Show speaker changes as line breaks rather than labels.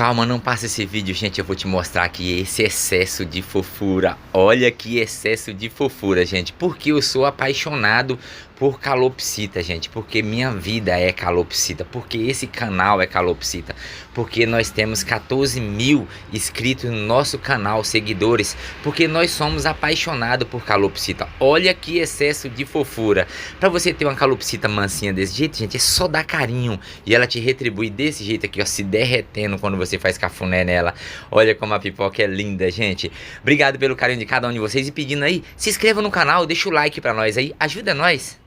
Calma, não passa esse vídeo, gente. Eu vou te mostrar aqui esse excesso de fofura. Olha que excesso de fofura, gente. Porque eu sou apaixonado por calopsita, gente. Porque minha vida é calopsita. Porque esse canal é calopsita. Porque nós temos 14 mil inscritos no nosso canal, seguidores. Porque nós somos apaixonados por calopsita. Olha que excesso de fofura. Pra você ter uma calopsita mansinha desse jeito, gente, é só dar carinho. E ela te retribui desse jeito aqui, ó, se derretendo quando você faz cafuné nela. Olha como a pipoca é linda, gente. Obrigado pelo carinho de cada um de vocês. E pedindo aí, se inscreva no canal, deixa o like pra nós aí, ajuda nós.